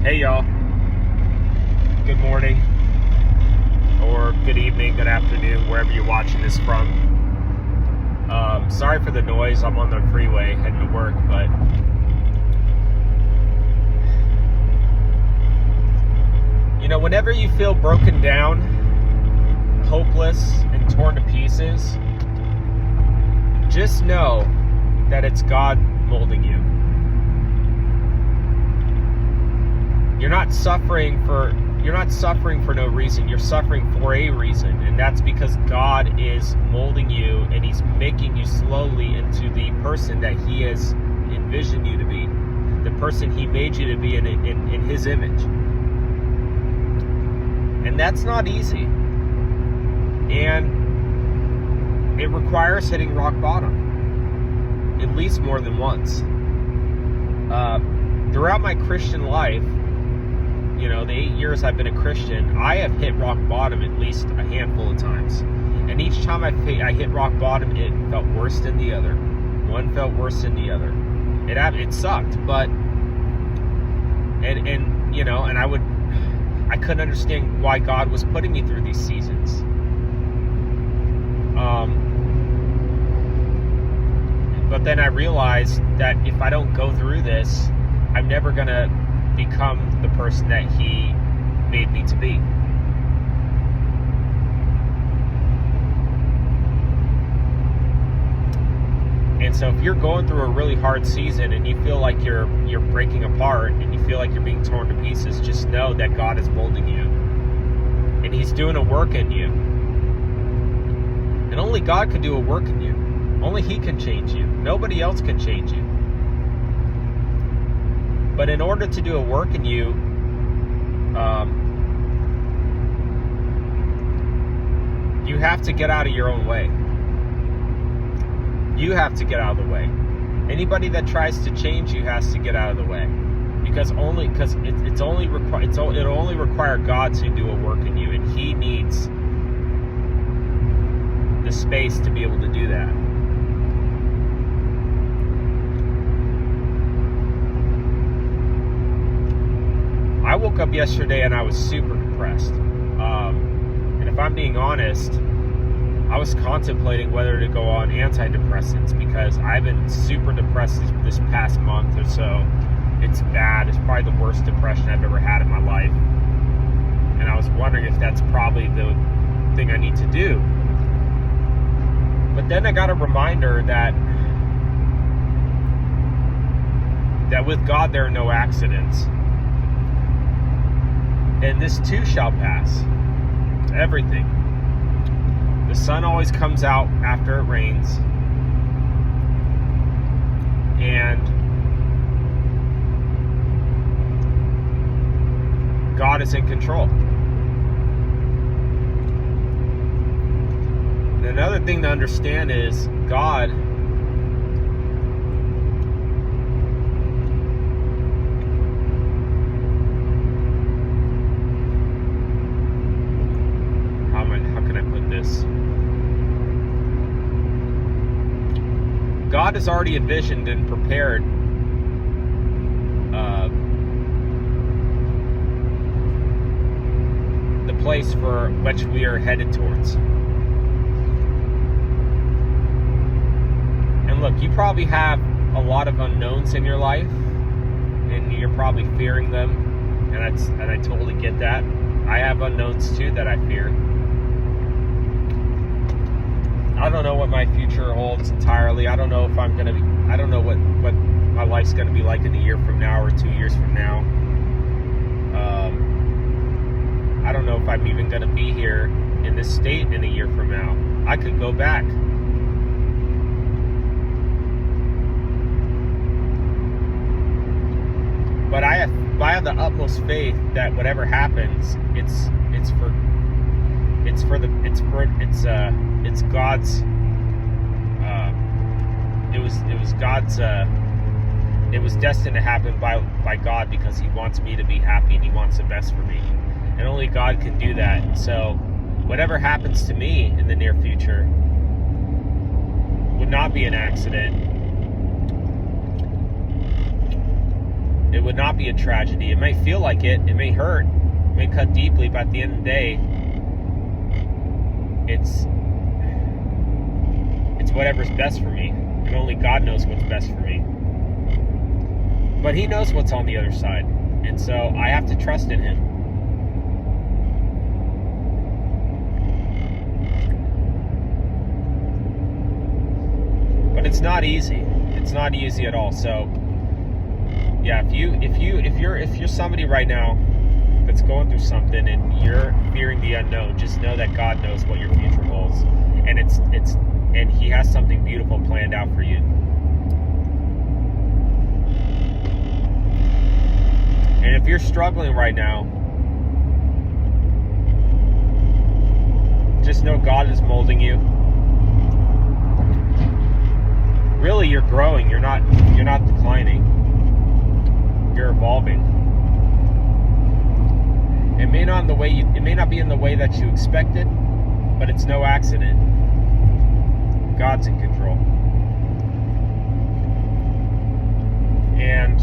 Hey y'all, good morning, or good evening, good afternoon, wherever you're watching this from. Sorry for the noise, I'm on the freeway heading to work, but whenever you feel broken down, hopeless, and torn to pieces, just know that it's God molding you. You're not suffering for no reason. You're suffering for a reason, and that's because God is molding you, and He's making you slowly into the person that He has envisioned you to be, the person He made you to be in His image. And that's not easy, and it requires hitting rock bottom, at least more than once. Throughout my Christian life, the 8 years I've been a Christian, I have hit rock bottom at least a handful of times. And each time I hit rock bottom, it felt worse than the other. One felt worse than the other. It sucked, but I couldn't understand why God was putting me through these seasons. But then I realized that if I don't go through this, I'm never gonna become the person that He made me to be. And so if you're going through a really hard season and you feel like you're breaking apart and you feel like you're being torn to pieces, just know that God is molding you. And He's doing a work in you. And only God can do a work in you. Only He can change you. Nobody else can change you. But in order to do a work in you, you have to get out of your own way. You have to get out of the way. Anybody that tries to change you has to get out of the way, because it'll only require God to do a work in you, and He needs the space to be able to do that. I woke up yesterday and I was super depressed. And if I'm being honest, I was contemplating whether to go on antidepressants, because I've been super depressed this past month or so. It's bad. It's probably the worst depression I've ever had in my life. And I was wondering if that's probably the thing I need to do. But then I got a reminder that with God there are no accidents. And this too shall pass. Everything. The sun always comes out after it rains. And God is in control. And another thing to understand is God God has already envisioned and prepared the place for which we are headed towards. And look, you probably have a lot of unknowns in your life, and you're probably fearing them, and I totally get that. I have unknowns too that I fear. I don't know what my future holds entirely. I don't know if I don't know what my life's going to be like in a year from now or 2 years from now. I don't know if I'm even going to be here in this state in a year from now. I could go back. But I have the utmost faith that whatever happens, it's God's. It was destined to happen by God, because He wants me to be happy and He wants the best for me, and only God can do that. So whatever happens to me in the near future would not be an accident. It would not be a tragedy. It may feel like it. It may hurt. It may cut deeply, but at the end of the day, it's whatever's best for me. And only God knows what's best for me. But He knows what's on the other side. And so I have to trust in Him. But it's not easy. It's not easy at all. So yeah, if you're somebody right now that's going through something and you're fearing the unknown, just know that God knows what your future holds. And He has something beautiful planned out for you. And if you're struggling right now, just know God is molding you. Really, you're growing. You're not declining. You're evolving. It may not be in the way that you expected, but it's no accident. God's in control. And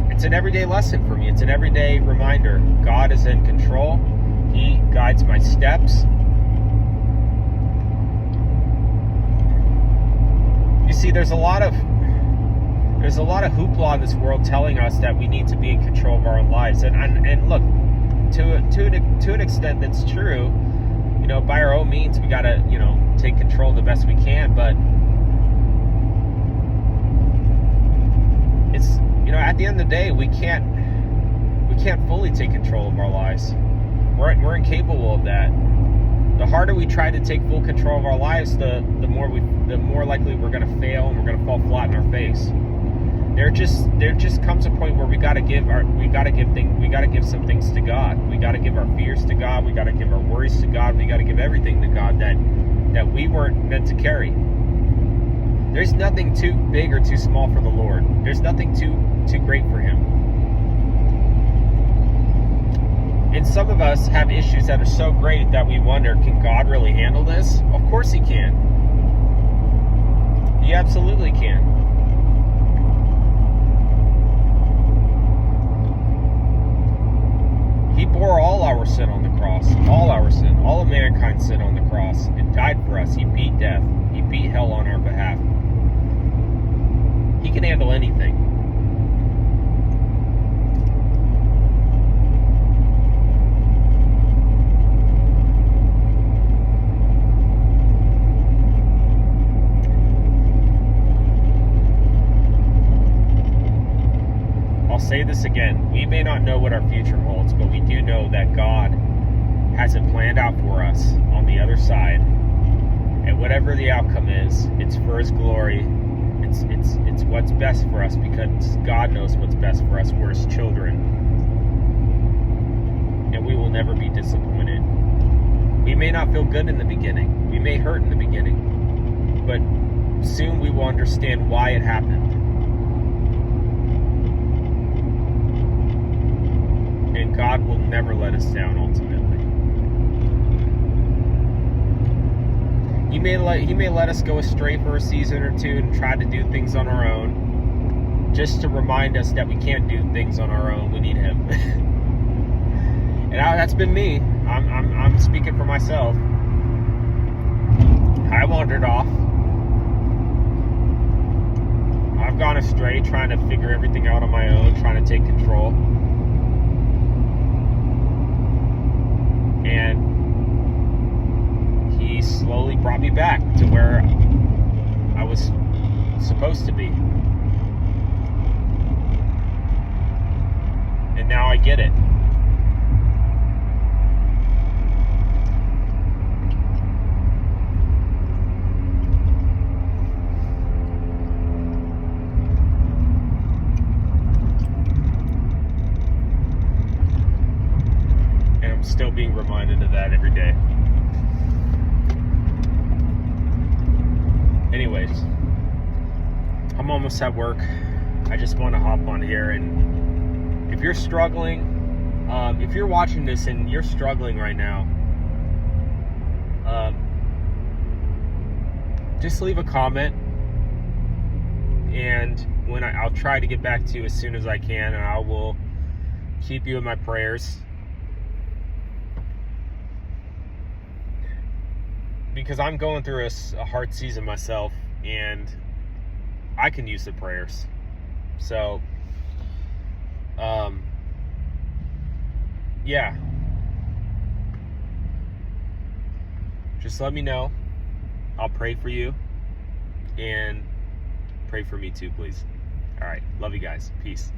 it's an everyday lesson for me. It's an everyday reminder. God is in control. He guides my steps. You see, there's a lot of hoopla in this world telling us that we need to be in control of our own lives. And look, to an extent that's true. You know, by our own means, we gotta, take control the best we can. But it's, at the end of the day, we can't fully take control of our lives. We're incapable of that. The harder we try to take full control of our lives, the more likely we're going to fail and we're going to fall flat in our face. There just comes a point where we got to give some things to God. We got to give our fears to God. We got to give our worries to God. We got to give everything to God that we weren't meant to carry. There's nothing too big or too small for the Lord. There's nothing too great for Him. And some of us have issues that are so great that we wonder, can God really handle this? Of course He can. He absolutely can. He bore all our sin on the cross. All our sin. All of mankind's sin on the cross. And died for us. He beat death. He beat hell on our behalf. He can handle anything. I'll say this again. We may not know what our future holds, but we do know that God has it planned out for us on the other side. And whatever the outcome is, it's for His glory. It's what's best for us, because God knows what's best for us. We're His children. And we will never be disappointed. We may not feel good in the beginning. We may hurt in the beginning. But soon we will understand why it happened. And God will never let us down ultimately. He may let us go astray for a season or two and try to do things on our own, just to remind us that we can't do things on our own. We need Him. And that's been me. I'm speaking for myself. I wandered off. I've gone astray, trying to figure everything out on my own, trying to take control. And He slowly brought me back to where I was supposed to be. And now I get it. And I'm still being reminded of that every day. Anyways, I'm almost at work. I just want to hop on here, and if you're struggling, if you're watching this and you're struggling right now, just leave a comment and I'll try to get back to you as soon as I can, and I will keep you in my prayers, because I'm going through a hard season myself, and I can use the prayers. So, yeah. Just let me know. I'll pray for you, and pray for me too, please. All right. Love you guys. Peace.